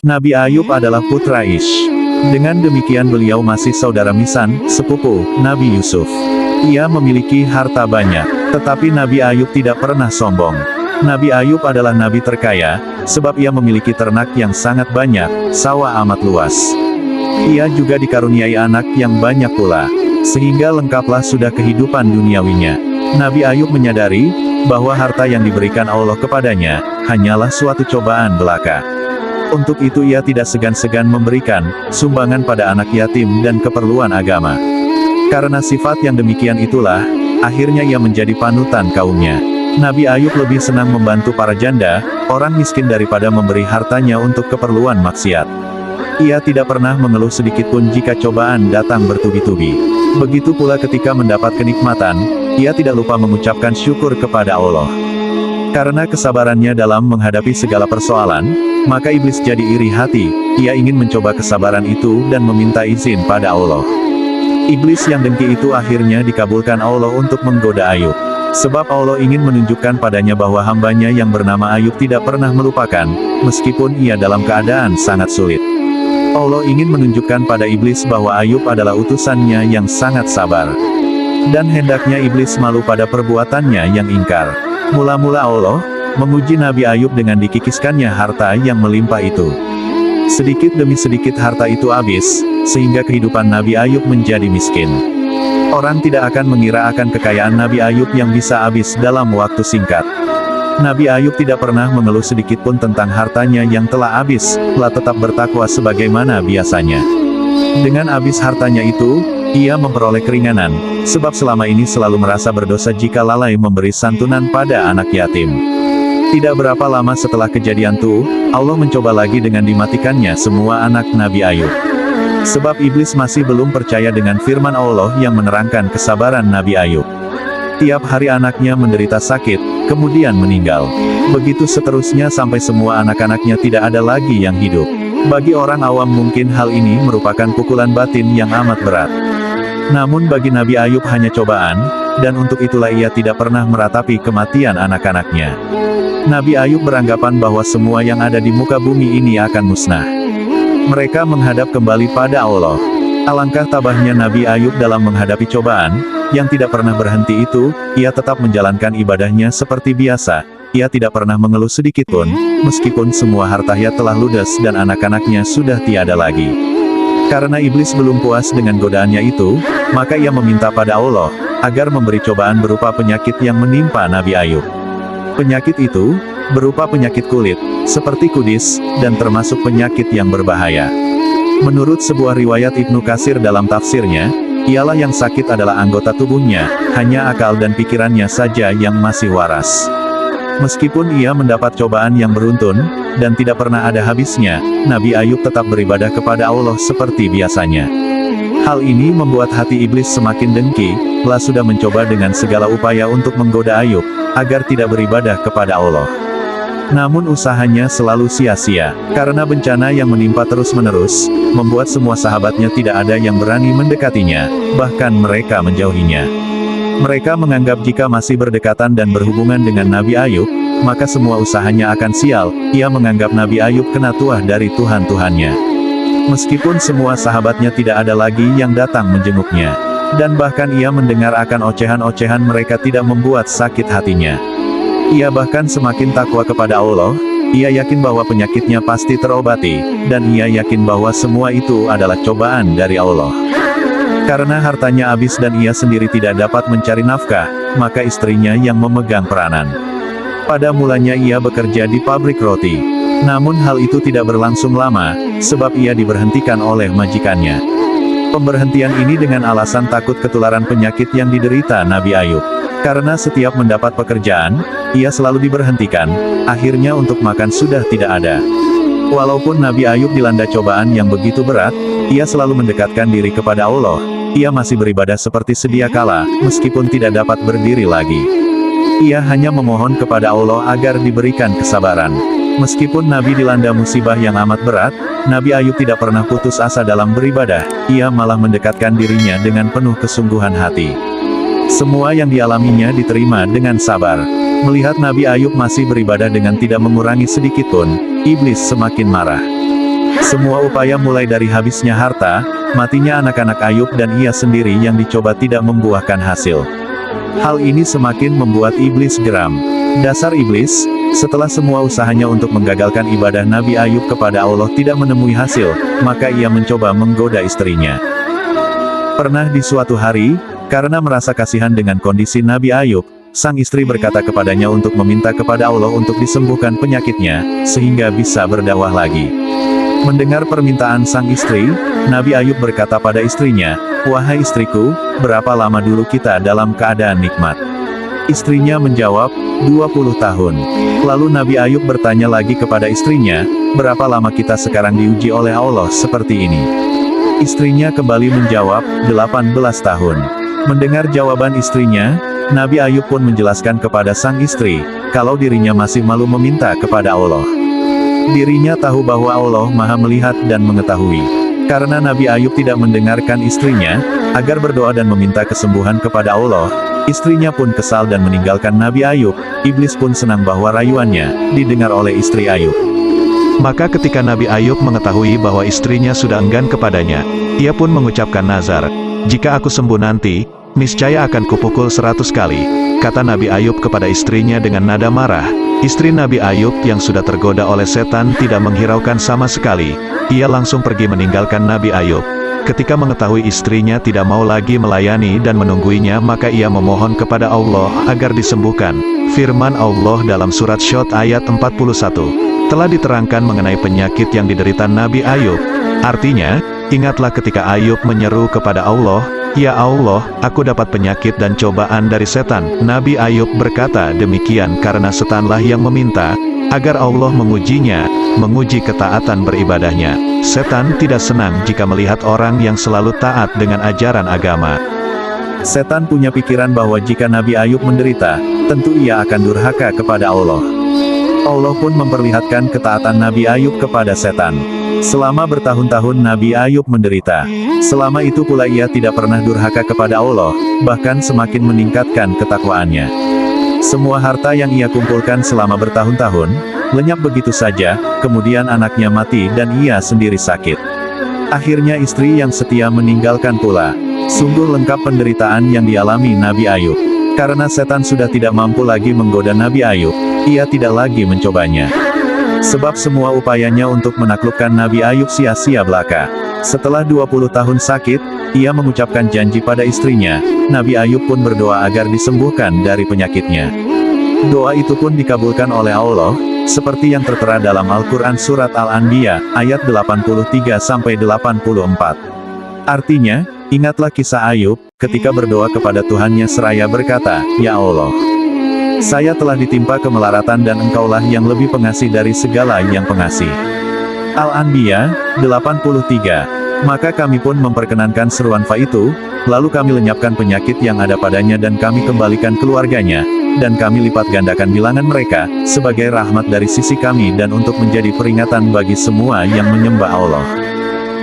Nabi Ayub adalah putra Ish. Dengan demikian beliau masih saudara misan, sepupu, Nabi Yusuf. Ia memiliki harta banyak, tetapi Nabi Ayub tidak pernah sombong. Nabi Ayub adalah nabi terkaya, sebab ia memiliki ternak yang sangat banyak, sawah amat luas. Ia juga dikaruniai anak yang banyak pula, sehingga lengkaplah sudah kehidupan duniawinya. Nabi Ayub menyadari, bahwa harta yang diberikan Allah kepadanya, hanyalah suatu cobaan belaka. Untuk itu ia tidak segan-segan memberikan sumbangan pada anak yatim dan keperluan agama. Karena sifat yang demikian itulah, akhirnya ia menjadi panutan kaumnya. Nabi Ayub lebih senang membantu para janda, orang miskin daripada memberi hartanya untuk keperluan maksiat. Ia tidak pernah mengeluh sedikitpun jika cobaan datang bertubi-tubi. Begitu pula ketika mendapat kenikmatan, ia tidak lupa mengucapkan syukur kepada Allah. Karena kesabarannya dalam menghadapi segala persoalan, maka iblis jadi iri hati, ia ingin mencoba kesabaran itu dan meminta izin pada Allah. Iblis yang dengki itu akhirnya dikabulkan Allah untuk menggoda Ayub. Sebab Allah ingin menunjukkan padanya bahwa hambanya yang bernama Ayub tidak pernah melupakan, meskipun ia dalam keadaan sangat sulit. Allah ingin menunjukkan pada iblis bahwa Ayub adalah utusannya yang sangat sabar. Dan hendaknya iblis malu pada perbuatannya yang ingkar. Mula-mula Allah menguji Nabi Ayub dengan dikikiskannya harta yang melimpah itu. Sedikit demi sedikit harta itu habis, sehingga kehidupan Nabi Ayub menjadi miskin. Orang tidak akan mengira akan kekayaan Nabi Ayub yang bisa habis dalam waktu singkat. Nabi Ayub tidak pernah mengeluh sedikitpun tentang hartanya yang telah habis, telah tetap bertakwa sebagaimana biasanya. Dengan habis hartanya itu, ia memperoleh keringanan, sebab selama ini selalu merasa berdosa jika lalai memberi santunan pada anak yatim. Tidak berapa lama setelah kejadian itu, Allah mencoba lagi dengan dimatikannya semua anak Nabi Ayub. Sebab iblis masih belum percaya dengan firman Allah yang menerangkan kesabaran Nabi Ayub. Tiap hari anaknya menderita sakit, kemudian meninggal. Begitu seterusnya sampai semua anak-anaknya tidak ada lagi yang hidup. Bagi orang awam mungkin hal ini merupakan pukulan batin yang amat berat. Namun bagi Nabi Ayub hanya cobaan, dan untuk itulah ia tidak pernah meratapi kematian anak-anaknya. Nabi Ayub beranggapan bahwa semua yang ada di muka bumi ini akan musnah. Mereka menghadap kembali pada Allah. Alangkah tabahnya Nabi Ayub dalam menghadapi cobaan, yang tidak pernah berhenti itu, ia tetap menjalankan ibadahnya seperti biasa. Ia tidak pernah mengeluh sedikitpun, meskipun semua hartanya telah ludes dan anak-anaknya sudah tiada lagi. Karena iblis belum puas dengan godaannya itu, maka ia meminta pada Allah, agar memberi cobaan berupa penyakit yang menimpa Nabi Ayub. Penyakit itu, berupa penyakit kulit, seperti kudis, dan termasuk penyakit yang berbahaya. Menurut sebuah riwayat Ibnu Katsir dalam tafsirnya, ialah yang sakit adalah anggota tubuhnya, hanya akal dan pikirannya saja yang masih waras. Meskipun ia mendapat cobaan yang beruntun, dan tidak pernah ada habisnya, Nabi Ayub tetap beribadah kepada Allah seperti biasanya. Hal ini membuat hati iblis semakin dengki, telah sudah mencoba dengan segala upaya untuk menggoda Ayub, agar tidak beribadah kepada Allah. Namun usahanya selalu sia-sia, karena bencana yang menimpa terus-menerus, membuat semua sahabatnya tidak ada yang berani mendekatinya, bahkan mereka menjauhinya. Mereka menganggap jika masih berdekatan dan berhubungan dengan Nabi Ayub, maka semua usahanya akan sial. Ia menganggap Nabi Ayub kena tuah dari Tuhan-Tuhannya. Meskipun semua sahabatnya tidak ada lagi yang datang menjenguknya. Dan bahkan ia mendengar akan ocehan-ocehan mereka tidak membuat sakit hatinya. Ia bahkan semakin takwa kepada Allah, ia yakin bahwa penyakitnya pasti terobati, dan ia yakin bahwa semua itu adalah cobaan dari Allah. Karena hartanya habis dan ia sendiri tidak dapat mencari nafkah, maka istrinya yang memegang peranan. Pada mulanya ia bekerja di pabrik roti. Namun hal itu tidak berlangsung lama, sebab ia diberhentikan oleh majikannya. Pemberhentian ini dengan alasan takut ketularan penyakit yang diderita Nabi Ayub. Karena setiap mendapat pekerjaan, ia selalu diberhentikan, akhirnya untuk makan sudah tidak ada. Walaupun Nabi Ayub dilanda cobaan yang begitu berat, ia selalu mendekatkan diri kepada Allah. Ia masih beribadah seperti sedia kala, meskipun tidak dapat berdiri lagi. Ia hanya memohon kepada Allah agar diberikan kesabaran. Meskipun Nabi dilanda musibah yang amat berat, Nabi Ayub tidak pernah putus asa dalam beribadah, ia malah mendekatkan dirinya dengan penuh kesungguhan hati. Semua yang dialaminya diterima dengan sabar. Melihat Nabi Ayub masih beribadah dengan tidak mengurangi sedikitpun, iblis semakin marah. Semua upaya mulai dari habisnya harta, matinya anak-anak Ayub dan ia sendiri yang dicoba tidak membuahkan hasil. Hal ini semakin membuat iblis geram. Dasar iblis, setelah semua usahanya untuk menggagalkan ibadah Nabi Ayub kepada Allah tidak menemui hasil, maka ia mencoba menggoda istrinya. Pernah di suatu hari, karena merasa kasihan dengan kondisi Nabi Ayub, sang istri berkata kepadanya untuk meminta kepada Allah untuk disembuhkan penyakitnya, sehingga bisa berdakwah lagi. Mendengar permintaan sang istri, Nabi Ayub berkata pada istrinya, "Wahai istriku, berapa lama dulu kita dalam keadaan nikmat?" Istrinya menjawab, 20 tahun. Lalu Nabi Ayub bertanya lagi kepada istrinya, "Berapa lama kita sekarang diuji oleh Allah seperti ini?" Istrinya kembali menjawab, 18 tahun. Mendengar jawaban istrinya, Nabi Ayub pun menjelaskan kepada sang istri, kalau dirinya masih malu meminta kepada Allah. Dirinya tahu bahwa Allah Maha melihat dan mengetahui. Karena Nabi Ayub tidak mendengarkan istrinya, agar berdoa dan meminta kesembuhan kepada Allah, istrinya pun kesal dan meninggalkan Nabi Ayub. Iblis pun senang bahwa rayuannya didengar oleh istri Ayub. Maka ketika Nabi Ayub mengetahui bahwa istrinya sudah enggan kepadanya, ia pun mengucapkan nazar, "Jika aku sembuh nanti, niscaya akan kupukul 100 kali, kata Nabi Ayub kepada istrinya dengan nada marah. Istri Nabi Ayub yang sudah tergoda oleh setan tidak menghiraukan sama sekali, ia langsung pergi meninggalkan Nabi Ayub. Ketika mengetahui istrinya tidak mau lagi melayani dan menungguinya, maka ia memohon kepada Allah agar disembuhkan. Firman Allah dalam surat Syot ayat 41, telah diterangkan mengenai penyakit yang diderita Nabi Ayub. Artinya, ingatlah ketika Ayub menyeru kepada Allah, "Ya Allah, aku dapat penyakit dan cobaan dari setan." Nabi Ayub berkata demikian karena setanlah yang meminta agar Allah mengujinya, menguji ketaatan beribadahnya. Setan tidak senang jika melihat orang yang selalu taat dengan ajaran agama. Setan punya pikiran bahwa jika Nabi Ayub menderita, tentu ia akan durhaka kepada Allah. Allah pun memperlihatkan ketaatan Nabi Ayub kepada setan. Selama bertahun-tahun Nabi Ayub menderita. Selama itu pula ia tidak pernah durhaka kepada Allah, bahkan semakin meningkatkan ketakwaannya. Semua harta yang ia kumpulkan selama bertahun-tahun, lenyap begitu saja, kemudian anaknya mati dan ia sendiri sakit. Akhirnya istri yang setia meninggalkan pula. Sungguh lengkap penderitaan yang dialami Nabi Ayub. Karena setan sudah tidak mampu lagi menggoda Nabi Ayub, ia tidak lagi mencobanya. Sebab semua upayanya untuk menaklukkan Nabi Ayub sia-sia belaka. Setelah 20 tahun sakit, ia mengucapkan janji pada istrinya. Nabi Ayub pun berdoa agar disembuhkan dari penyakitnya. Doa itu pun dikabulkan oleh Allah, seperti yang tertera dalam Al-Quran Surat Al-Anbiya, ayat 83-84. Artinya, ingatlah kisah Ayub, ketika berdoa kepada Tuhannya seraya berkata, "Ya Allah, saya telah ditimpa kemelaratan dan Engkaulah yang lebih pengasih dari segala yang pengasih." Al-Anbiya, 83. Maka kami pun memperkenankan seruan Fa itu, lalu kami lenyapkan penyakit yang ada padanya dan kami kembalikan keluarganya, dan kami lipat gandakan bilangan mereka, sebagai rahmat dari sisi kami dan untuk menjadi peringatan bagi semua yang menyembah Allah.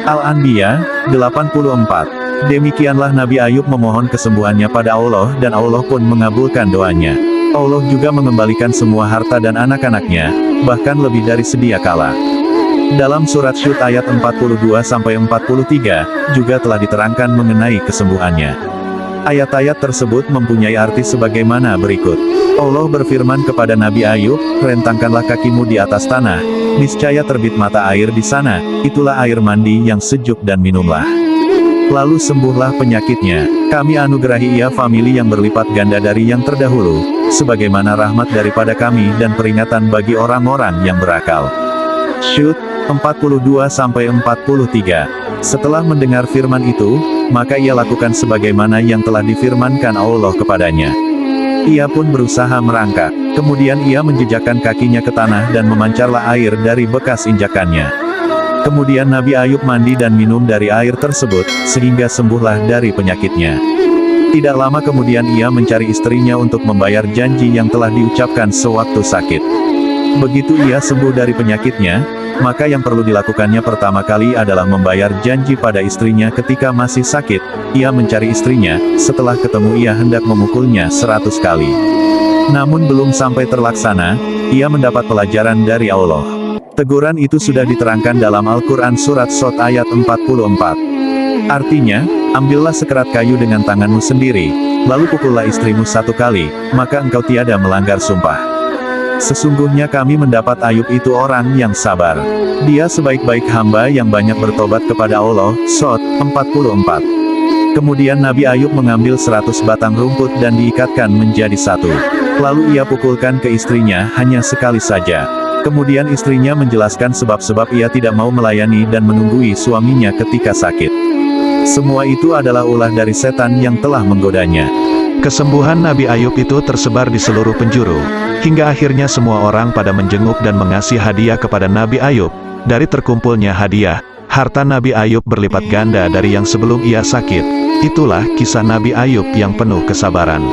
Al-Anbiya, 84. Demikianlah Nabi Ayub memohon kesembuhannya pada Allah dan Allah pun mengabulkan doanya. Allah juga mengembalikan semua harta dan anak-anaknya, bahkan lebih dari sedia kala. Dalam surat Syut ayat 42-43, juga telah diterangkan mengenai kesembuhannya. Ayat-ayat tersebut mempunyai arti sebagaimana berikut. Allah berfirman kepada Nabi Ayub, "Rentangkanlah kakimu di atas tanah, niscaya terbit mata air di sana, itulah air mandi yang sejuk dan minumlah. Lalu sembuhlah penyakitnya. Kami anugerahi ia famili yang berlipat ganda dari yang terdahulu, sebagaimana rahmat daripada kami dan peringatan bagi orang-orang yang berakal." Syut 42-43. Setelah mendengar firman itu, maka ia lakukan sebagaimana yang telah difirmankan Allah kepadanya. Ia pun berusaha merangkak, kemudian ia menjejakkan kakinya ke tanah dan memancarlah air dari bekas injakannya. Kemudian Nabi Ayub mandi dan minum dari air tersebut, sehingga sembuhlah dari penyakitnya. Tidak lama kemudian ia mencari istrinya untuk membayar janji yang telah diucapkan sewaktu sakit. Begitu ia sembuh dari penyakitnya, maka yang perlu dilakukannya pertama kali adalah membayar janji pada istrinya ketika masih sakit. Ia mencari istrinya, setelah ketemu ia hendak memukulnya 100 kali. Namun belum sampai terlaksana, ia mendapat pelajaran dari Allah. Teguran itu sudah diterangkan dalam Al-Quran Surat Shot ayat 44. Artinya, ambillah sekerat kayu dengan tanganmu sendiri, lalu pukullah istrimu 1 kali, maka engkau tiada melanggar sumpah. Sesungguhnya kami mendapat Ayub itu orang yang sabar. Dia sebaik-baik hamba yang banyak bertobat kepada Allah. Shot 44. Kemudian Nabi Ayub mengambil 100 batang rumput dan diikatkan menjadi satu. Lalu ia pukulkan ke istrinya hanya sekali saja. Kemudian istrinya menjelaskan sebab-sebab ia tidak mau melayani dan menunggui suaminya ketika sakit. Semua itu adalah ulah dari setan yang telah menggodanya. Kesembuhan Nabi Ayub itu tersebar di seluruh penjuru, hingga akhirnya semua orang pada menjenguk dan mengasih hadiah kepada Nabi Ayub. Dari terkumpulnya hadiah, harta Nabi Ayub berlipat ganda dari yang sebelum ia sakit. Itulah kisah Nabi Ayub yang penuh kesabaran.